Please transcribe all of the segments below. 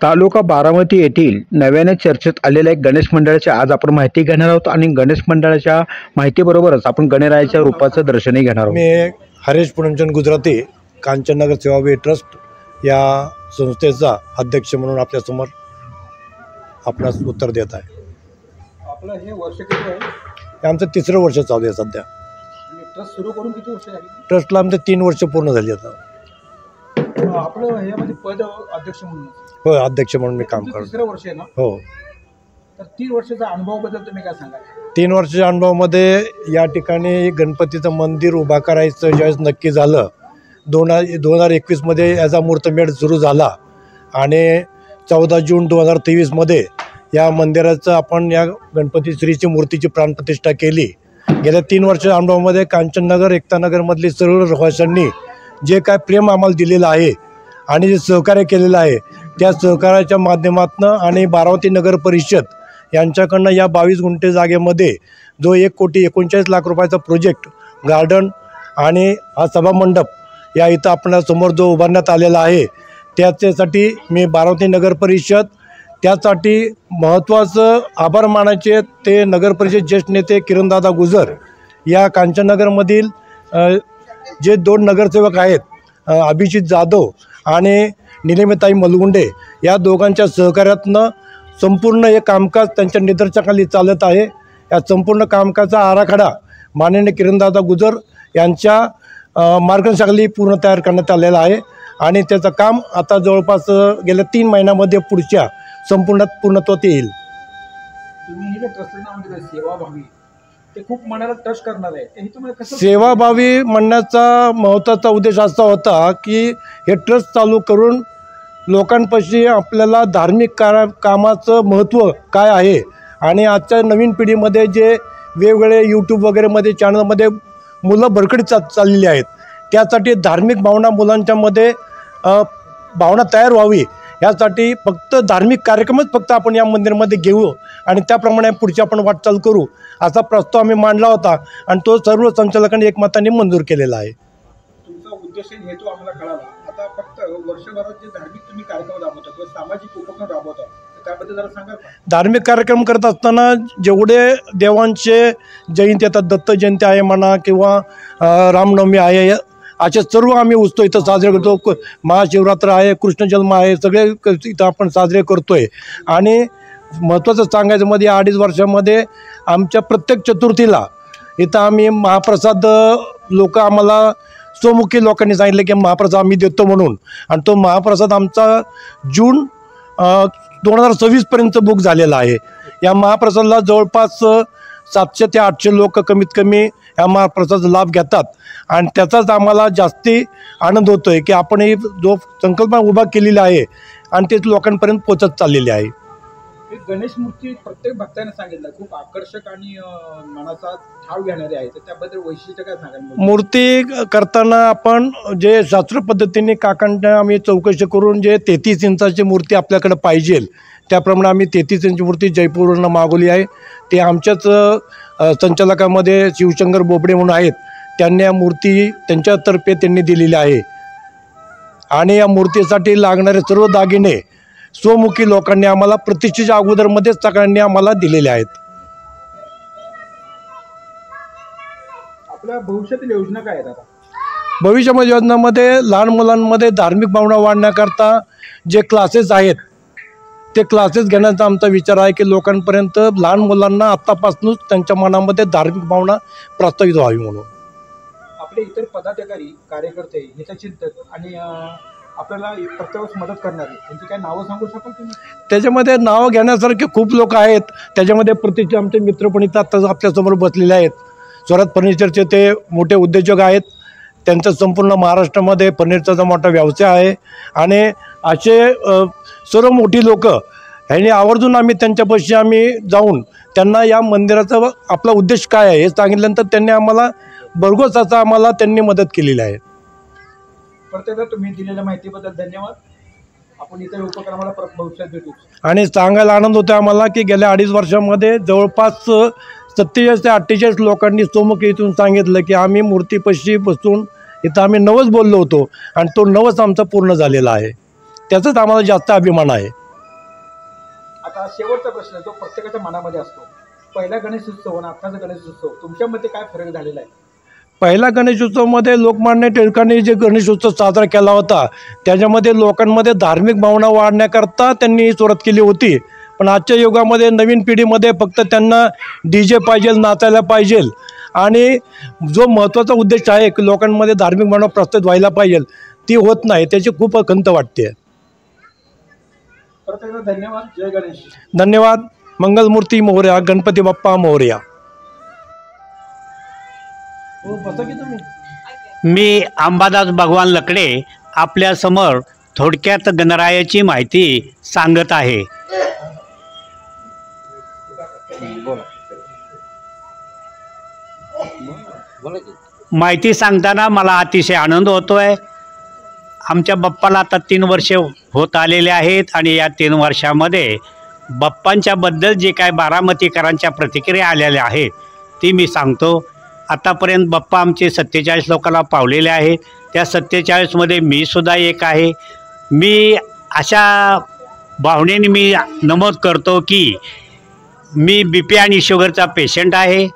तालुका बारामती येथील नव्याने चर्चेत आलेल्या एक गणेश मंडळाची आज आपण माहिती घेणार आहोत आणि गणेश मंडळाच्या माहितीबरोबरच आपण गणरायाच्या रूपाचं दर्शनही घेणार आहोत। मी हरेश पुणमचंद गुजराती कांचननगर सेवाभावी ट्रस्ट या संस्थेचा अध्यक्ष म्हणून आपल्यासमोर आपणास उत्तर देत आहे। आपलं हे वर्ष किती आहे? हे आमचं तिसरं वर्ष चालू आहे सध्या। ट्रस्ट सुरू करून किती वर्ष झाली? ट्रस्टला आमचं 3 वर्ष पूर्ण झाली आता। आपलं ह्यामध्ये पद अध्यक्ष म्हणून? हो, अध्यक्ष म्हणून मी काम करतो। तिसरं वर्ष आहे ना? हो। तर 3 वर्षाचा अनुभवाबद्दल तुम्ही काय सांगाल? 3 वर्षाच्या अनुभवामध्ये या ठिकाणी गणपतीचं मंदिर उभा करायचं ज्यावेळेस नक्की झालं 2021 मध्ये याचा मुहूर्तमेढ सुरू झाला आणि 14 जून 2023 मध्ये या मंदिराचं आपण या गणपती श्रीची मूर्तीची प्राणप्रतिष्ठा केली। गेल्या 3 वर्षाच्या अनुभवामध्ये कांचननगर एकतानगरमधली सर्व रहिवाशांनी जे काय प्रेम आम्हाला दिलेलं आहे आणि जे सहकार्य केलेलं आहे त्या सहकार्याच्या माध्यमातून आणि बारामती नगर परिषद यांच्याकडनं या 22 गुंठे जागेमध्ये जो 1,39,00,000 रुपयाचा प्रोजेक्ट गार्डन आणि हा सभामंडप या इथं आपल्यासमोर जो उभारण्यात आलेला आहे त्याच्यासाठी मी बारामती नगर परिषद त्यासाठी महत्त्वाचं आभार मानायचे ते नगर परिषद ज्येष्ठ नेते किरणदादा गुजर या कांचननगरमधील जे 2 नगरसेवक आहेत अभिजित जाधव आणि निलेमताई मलगुंडे या दोघांच्या सहकार्यातनं संपूर्ण हे कामकाज त्यांच्या निदर्शनाखाली चालत आहे। या संपूर्ण कामकाजाचा आराखडा माननीय किरणदादा गुजर यांच्या मार्गदर्शनाखाली पूर्ण तयार करण्यात आलेला आहे आणि त्याचं काम आता जवळपास गेल्या 3 महिन्यामध्ये पुढच्या संपूर्णात पूर्णत्वात येईल। तुम्ही हे ट्रस्टचं नाव दिलं सेवाभावी, ते खूप मनाला टच करणार आहे, ते तुम्हाला कसं? सेवाभावी म्हणण्याचा महत्त्वाचा उद्देश असा होता की हे ट्रस्ट चालू करून लोकांपाशी आपल्याला धार्मिक कामाचं महत्त्व काय आहे आणि आजच्या नवीन पिढीमध्ये जे वेगवेगळे यूट्यूब वगैरेमध्ये चॅनलमध्ये मुलं भरकटी चाललेली आहेत त्यासाठी धार्मिक भावना मुलांच्यामध्ये भावना तयार व्हावी यासाठी फक्त धार्मिक कार्यक्रमच फक्त आपण या मंदिरामध्ये घेऊ आणि त्याप्रमाणे पुढची आपण वाटचाल करू असा प्रस्ताव आम्ही मांडला होता आणि तो सर्व संचालकांनी एकमताने मंजूर केलेला आहे। तुमचा उद्देश आणि हेतू आम्हाला कळाला। आता फक्त वर्षभरात जे धार्मिक तुम्ही कार्यक्रम राबवता किंवा सामाजिक उपक्रम राबवता त्याबद्दल जरा सांगाल का? धार्मिक कार्यक्रम करत असताना जेवढे देवांचे जयंती येतात, दत्त जयंती आहे म्हणा किंवा रामनवमी आहे असे सर्व आम्ही उत्सव इथं साजरे करतो। महाशिवरात्र आहे, कृष्ण जन्म आहे, सगळे इथं आपण साजरे करतोय आणि महत्त्वाचं सांगायचं मध्ये 2.5 वर्षामध्ये आमच्या प्रत्येक चतुर्थीला इथं आम्ही महाप्रसाद लोक आम्हाला स्वमुखी लोकांनी सांगितलं की महाप्रसाद आम्ही देतो म्हणून आणि तो महाप्रसाद आमचा जून 2026 पर्यंत बुक झालेला आहे। या महाप्रसादाला जवळपास 700 ते 800 लोक कमीत कमी या महाप्रसादाचा लाभ घेतात आणि त्याचाच आम्हाला जास्ती आनंद होतो आहे की आपण ही जो संकल्पना उभा केलेला आहे आणि ते लोकांपर्यंत पोचत चाललेली आहे। गणेश मूर्ती प्रत्येक भक्ताने सांगितलं खूप आकर्षक आणि मनाचा ठाव घेणारी आहे, तर त्याबद्दल वैशिष्ट्य काय सांगाल? मूर्ती करताना आपण जे शास्त्र पद्धतीने काकांना आम्ही चौकशी करून जे 33 इंचाची मूर्ती आपल्याकडे पाहिजे त्याप्रमाणे आम्ही 33 इंची मूर्ती जयपूरवरून मागवली आहे। ते आमच्याच संचालकामध्ये शिवशंकर बोबडे म्हणून आहेत, त्यांनी या मूर्ती त्यांच्यातर्फे त्यांनी दिलेली आहे आणि या मूर्तीसाठी लागणारे सर्व दागिने स्वमुखी लोकांनी आम्हाला प्रतिष्ठेच्या अगोदरमध्येच सगळ्यांनी आम्हाला दिलेले आहेत। आपल्या भविष्यातील योजना काय आहेत? आता भविष्यामध्ये योजनामध्ये लहान मुलांमध्ये धार्मिक भावना वाढण्याकरता जे क्लासेस आहेत ते क्लासेस घेण्याचा आमचा विचार आहे की लोकांपर्यंत लहान मुलांना आत्तापासूनच त्यांच्या मनामध्ये धार्मिक भावना प्रस्थापित व्हावी म्हणून। आपले इतर पदाधिकारी कार्यकर्ते हितचिंतक आणि आपल्याला प्रत्येक मदत करणारे त्यांची काय नावं सांगू शकाल तुम्ही? त्याच्यामध्ये नाव घेण्यासारखे खूप लोक आहेत, त्याच्यामध्ये प्रतिष्ठित आमचे मित्र पण इथं आत्ताच आपल्यासमोर बसलेले आहेत। स्वराज फर्निचरचे ते मोठे उद्योजक आहेत, त्यांचं संपूर्ण महाराष्ट्रामध्ये फर्निचरचा मोठा व्यवसाय आहे आणि असे सर्व मोठी लोक ह्यांनी आवर्जून आम्ही त्यांच्यापाशी आम्ही जाऊन त्यांना या मंदिराचा आपला उद्देश काय आहे हे सांगितल्यानंतर त्यांनी आम्हाला भरघोस असा आम्हाला त्यांनी मदत केलेली आहे। प्रत्येकदा तुम्ही दिलेल्या माहितीबद्दल धन्यवाद। आपण इतर उपक्रमाला भविष्यात भेटू आणि सांगायला आनंद होतो आम्हाला की गेल्या 2.5 वर्षामध्ये जवळपास 47 ते 48 लोकांनी स्वमुखी इथून सांगितलं की आम्ही मूर्तीपाशी बसून इथं आम्ही नवस बोललो होतो आणि तो नवस आमचा पूर्ण झालेला आहे. त्याचाच आम्हाला जास्त अभिमान आहे. आता शेवटचा प्रश्न जो प्रत्येकाच्या मनामध्ये असतो, पहिला गणेशोत्सव आणि आताचा गणेशोत्सव तुमच्यामध्ये काय फरक झालेला आहे? पहिला गणेशोत्सवमध्ये लोकमान्य टिळकांनी जे गणेशोत्सव साजरा केला होता त्याच्यामध्ये लोकांमध्ये धार्मिक भावना वाढण्याकरता त्यांनी ही सुरुवात केली होती. पण आजच्या युगामध्ये नवीन पिढीमध्ये फक्त त्यांना DJ पाहिजे, नाचायला पाहिजे आणि जो महत्त्वाचा उद्देश आहे की लोकांमध्ये धार्मिक भावना प्रस्तुत व्हायला पाहिजे ती होत नाही. त्याची खूप खंत वाटते. परत एकदा धन्यवाद. जय गणेश. धन्यवाद. मंगलमूर्ती मोरया, गणपती बाप्पा मोरया. बसा की तुम्ही. मी अंबादास भगवान लकडे आपल्या समोर थोडक्यात गणरायाची माहिती सांगत आहे. माहिती सांगताना मला अतिशय आनंद होतोय. आमच्या बाप्पाला आता 3 वर्षे होत आलेले आहेत आणि या 3 वर्षामध्ये बाप्पांच्याबद्दल जे काय बारामतीकरांच्या प्रतिक्रिया आलेल्या आहेत ती मी सांगतो. आतापर्यंत बाप्पा आमचे 47 लोकांना पावलेले आहेत. त्या 47मध्ये मी सुद्धा एक आहे. मी अशा भावनेने मी नमूद करतो की मी BP आणि शुगरचा पेशंट आहे.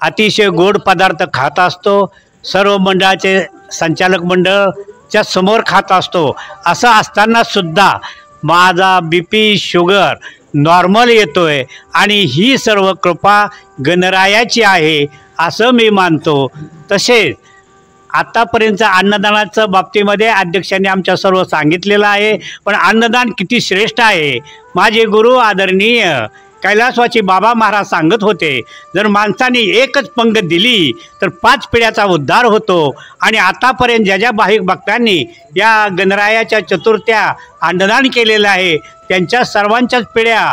अतिशय गोड पदार्थ खात असतो. सर्व मंडळाचे संचालक मंडळच्या समोर खात असतो. असं असतानासुद्धा माझा BP शुगर नॉर्मल येतोय आणि ही सर्व कृपा गणरायाची आहे असं मी मानतो. तसेच आतापर्यंतच्या अन्नदानाच्या बाबतीमध्ये अध्यक्षांनी आमच्या सर्व सांगितलेलं आहे. पण अन्नदान किती श्रेष्ठ आहे. माझे गुरु आदरणीय कैलासवासी बाबा महाराज सांगत होते, जर माणसाने एकच पंगत दिली तर 5 पिढ्याचा उद्धार होतो. आणि आतापर्यंत ज्या ज्या भाविक भक्तांनी या गणरायाच्या चतुर्थ्या अन्नदान केलेलं आहे त्यांच्या सर्वांच्याच पिढ्या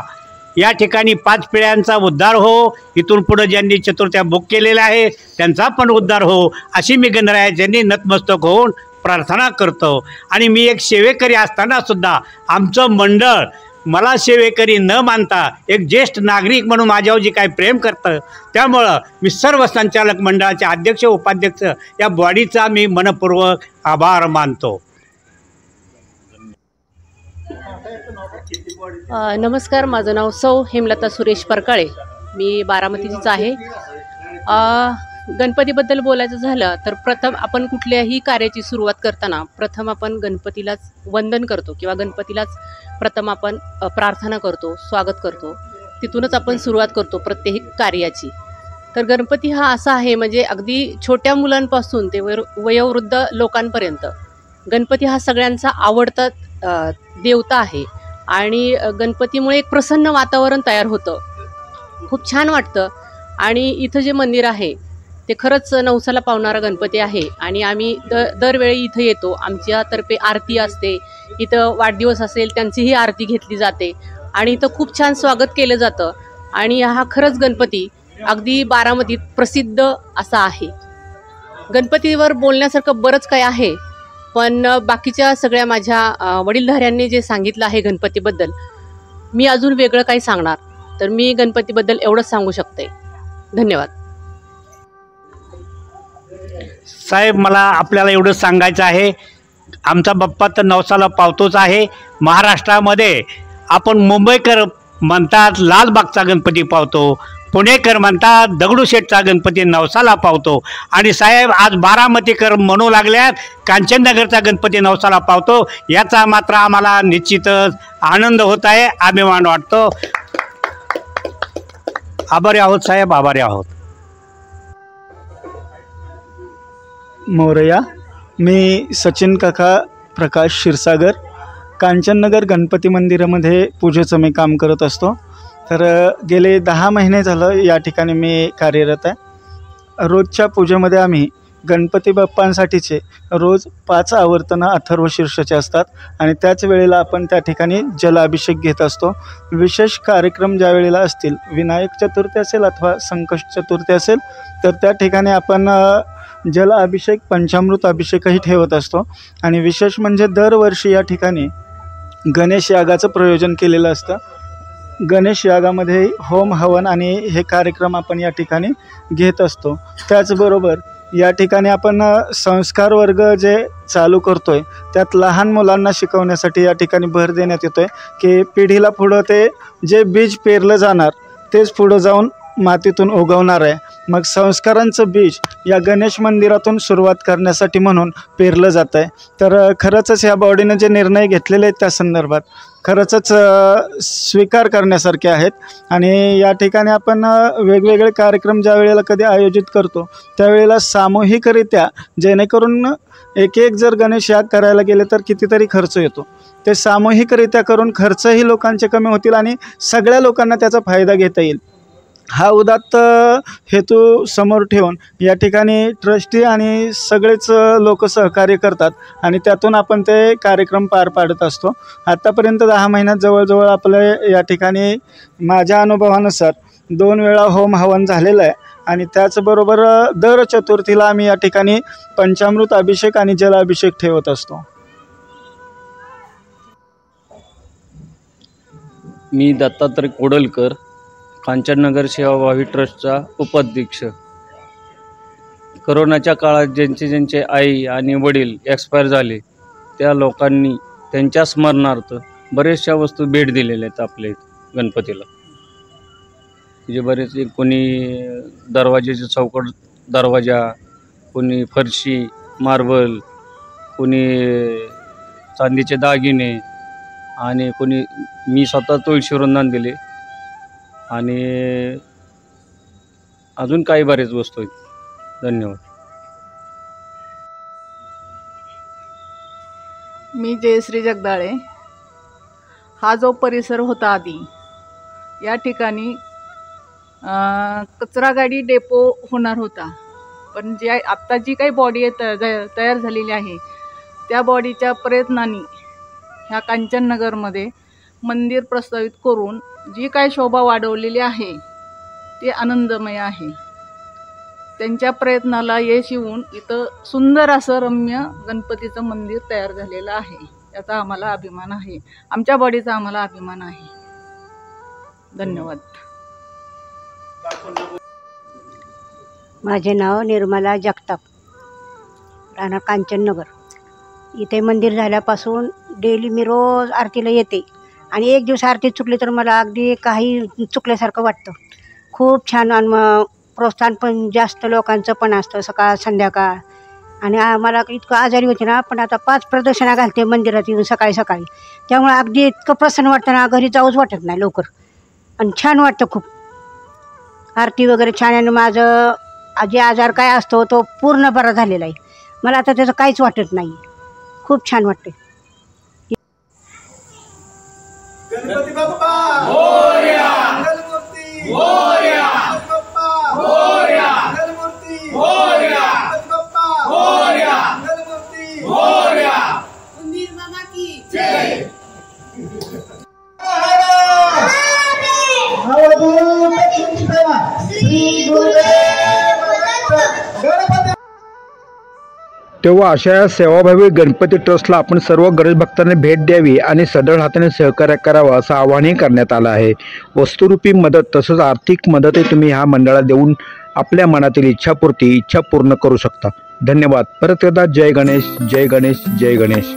या ठिकाणी 5 पिढ्यांचा उद्धार हो. इथून पुढे ज्यांनी चतुर्थ्या बुक केलेल्या आहे त्यांचा पण उद्धार हो अशी मी गणरायाच्यांनी नतमस्तक होऊन प्रार्थना करतो. आणि मी एक सेवेकरी असतानासुद्धा आमचं मंडळ मला सेवेकरी न मानता एक ज्येष्ठ नागरिक म्हणून माझ्यावर जे काही प्रेम करतं त्यामुळं मी सर्व संचालक मंडळाचे अध्यक्ष उपाध्यक्ष या बॉडीचा मी मनपूर्वक आभार मानतो. नमस्कार. माझं नाव सौ हेमलता सुरेश परकाळे. मी बारामतीचीच आहे. गणपतीबद्दल बोलायचं झालं तर प्रथम आपण कुठल्याही कार्याची सुरुवात करताना प्रथम आपण गणपतीलाच वंदन करतो किंवा गणपतीलाच प्रथम आपण प्रार्थना करतो, स्वागत करतो. तिथूनच आपण सुरुवात करतो प्रत्येक कार्याची. तर गणपती हा असा आहे म्हणजे अगदी छोट्या मुलांपासून ते वयोवृद्ध लोकांपर्यंत गणपती हा सगळ्यांचा आवडता देवता आहे. आणि गणपतीमुळे एक प्रसन्न वातावरण तयार होतं. खूप छान वाटतं. आणि इथं जे मंदिर आहे ते खरंच नवसाला पावणारा गणपती आहे. आणि आम्ही दरवेळी इथं येतो. आमच्यातर्फे आरती असते. इथं वाढदिवस असेल त्यांचीही आरती घेतली जाते आणि इथं खूप छान स्वागत केलं जातं. आणि हा खरंच गणपती अगदी बारामतीत प्रसिद्ध असा आहे. गणपतीवर बोलण्यासारखं बरंच काही आहे, पण बाकीच्या सगळ्या माझ्या वडीलधाऱ्यांनी जे सांगितलं आहे गणपतीबद्दल, मी अजून वेगळं काही सांगणार तर मी गणपतीबद्दल एवढंच सांगू शकते. धन्यवाद. साहेब, मला आपल्याला एवढंच सांगायचं आहे, आमचा बाप्पा तर नवसाला पावतोच आहे. महाराष्ट्रामध्ये आपण मुंबईकर म्हणतात लालबागचा गणपती पावतो, पुणेकर म्हणतात दगडूशेठचा गणपती नवसाला पावतो. आणि साहेब आज बारामतीकर म्हणू लागल्यात कांचननगरचा गणपती नवसाला पावतो. याचा मात्र आम्हाला निश्चितच आनंद होत आहे, अभिमान वाटतो. आभारी आहोत साहेब, आभारी आहोत. मोरया. मी सचिन काका प्रकाश क्षीरसागर, कांचननगर गणपती मंदिरामध्ये पूजेचं मी काम करत असतो. तर गेले 10 महिने झालं या ठिकाणी मी कार्यरत आहे. रोजच्या पूजेमध्ये आम्ही गणपती बाप्पांसाठीचे रोज 5 आवर्तनं अथर्व शीर्षाचे असतात आणि त्याच वेळेला आपण त्या ठिकाणी जलाभिषेक घेत असतो. विशेष कार्यक्रम ज्या वेळेला असतील, विनायक चतुर्थी असेल अथवा संकष्ट चतुर्थी असेल, तर त्या ठिकाणी आपण जल अभिषेक, पंचामृत अभिषेकही ठेवत असतो. आणि विशेष म्हणजे दरवर्षी या ठिकाणी गणेश यागाचं प्रयोजन केलेलं असतं. गणेश यागामध्ये होम हवन आणि हे कार्यक्रम आपण या ठिकाणी घेत असतो. त्याचबरोबर या ठिकाणी आपण संस्कार वर्ग जे चालू करतो आहे त्यात लहान मुलांना शिकवण्यासाठी या ठिकाणी भर देण्यात येतो आहे की पिढीला पुढं ते जे बीज पेरलं जाणार तेच पुढं जाऊन मातीतून उगवणार आहे. मग संस्कारांचं बीज या गणेश मंदिरातून सुरुवात करण्यासाठी म्हणून पेरलं जातं आहे. तर खरंचच ह्या बॉडीने जे निर्णय घेतलेले आहेत त्या संदर्भात खरंचच स्वीकार करण्यासारखे आहेत. आणि या ठिकाणी आपण वेगवेगळे कार्यक्रम ज्या वेळेला कधी आयोजित करतो त्यावेळेला सामूहिकरित्या, जेणेकरून एक एक जर गणेश याग करायला गेले तर कितीतरी खर्च येतो, ते सामूहिकरित्या करून खर्चही लोकांचे कमी होतील आणि सगळ्या लोकांना त्याचा फायदा घेता येईल, हा उदात्त हेतू समोर ठेवून या ठिकाणी ट्रस्टी आणि सगळेच लोक सहकार्य करतात आणि त्यातून आपण ते कार्यक्रम पार पाडत असतो. आत्तापर्यंत 10 महिन्यात जवळजवळ आपले या ठिकाणी माझ्या अनुभवानुसार 2 वेळा होम हवन झालेलं आहे. आणि त्याचबरोबर दर चतुर्थीला आम्ही या ठिकाणी पंचामृत अभिषेक आणि जलाभिषेक ठेवत असतो. मी दत्तात्रय कोडलकर, कांचननगर सेवाभावी ट्रस्टचा उपाध्यक्ष. करोनाच्या काळात ज्यांचे आई आणि वडील एक्सपायर झाले त्या लोकांनी त्यांच्या स्मरणार्थ बरेचशा वस्तू भेट दिलेल्या आहेत आपल्या गणपतीला. म्हणजे बरेच कोणी दरवाजेचे चौकट दरवाजा, कोणी फरशी मार्बल, कोणी चांदीचे दागिने आणि कोणी मी स्वतः तुळशी वृंदावन दिले आणि अजून काही बरेच वस्तू आहेत. धन्यवाद. मी जयश्री जगदाळे. हा जो परिसर होता आधी, या ठिकाणी कचरा गाडी डेपो होणार होता, पण जे आत्ता जी काही बॉडी तयार झालेली आहे त्या बॉडीच्या प्रयत्नांनी ह्या कांचननगरमध्ये मंदिर प्रस्तावित करून जी काय शोभा वाढवलेली आहे ती आनंदमय आहे. त्यांच्या प्रयत्नाला यश येऊन इथं सुंदर असं रम्य गणपतीचं मंदिर तयार झालेलं आहे. याचा आम्हाला अभिमान आहे, आमच्या बॉडीचा आम्हाला अभिमान आहे. धन्यवाद. माझे नाव निर्मला जगताप, राहणार कांचननगर. इथे मंदिर झाल्यापासून डेली मी रोज आरतीला येते आणि एक दिवस आरती चुकली तर मला अगदी काही चुकल्यासारखं वाटतं. खूप छान प्रोत्साहन पण जास्त लोकांचं पण असतं सकाळ संध्याकाळ. आणि मला इतकं आजारी होते ना, पण आता 5 प्रदक्षिणा घालते मंदिरात येऊन सकाळी सकाळी, त्यामुळे अगदी इतकं प्रसन्न वाटतं ना, घरी जाऊच वाटत नाही लवकर आणि छान वाटतं खूप. आरती वगैरे छान आहे. माझं जे आजार काय असतो तो पूर्ण बरा झालेला आहे. मला आता त्याचं काहीच वाटत नाही, खूप छान वाटते. गणपती बाप्पा मोरया, मंगलमूर्ती मोरया, गणपती बाप्पा मोरया, मंगलमूर्ती मोरया, गणपती बाप्पा मोरया, मंगलमूर्ती मोरया. मंदिर मामा की जय. तेव्हा अशा या सेवाभावी गणपती ट्रस्टला आपण सर्व गणेश भक्तांनी भेट द्यावी आणि सढळ हाताने सहकार्य करावं असं आवाहनही करण्यात आलं आहे. वस्तुरूपी मदत तसंच आर्थिक मदतही तुम्ही ह्या मंडळाला देऊन आपल्या मनातील इच्छा पूर्ण करू शकता. धन्यवाद. परत एकदा जय गणेश, जय गणेश, जय गणेश.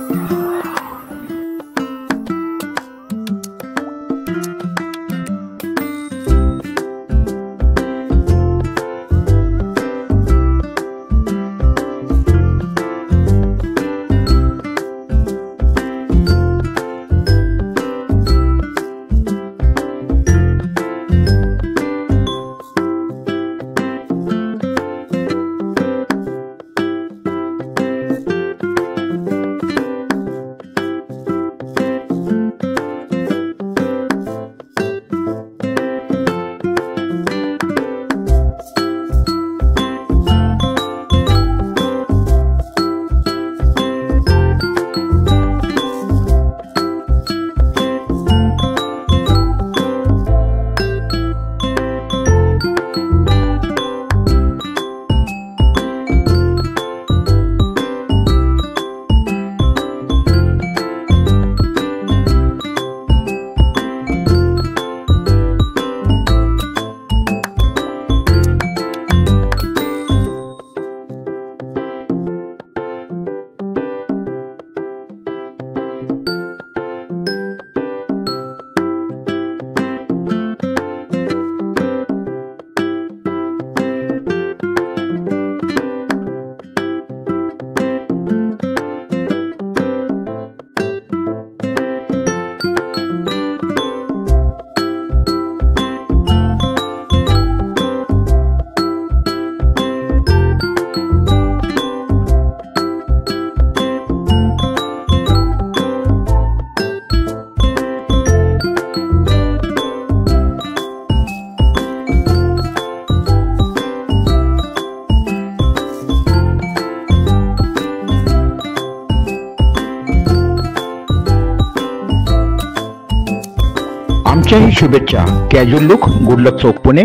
आमच्याही शुभेच्छा. कॅज्युअल लुक, गुड लक चौक पुणे,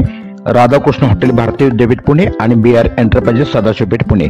राधाकृष्ण हॉटेल भारतीय विद्यापीठ पुणे आणि BR एंटरप्राइजेस सदाशिवपेठ पुणे.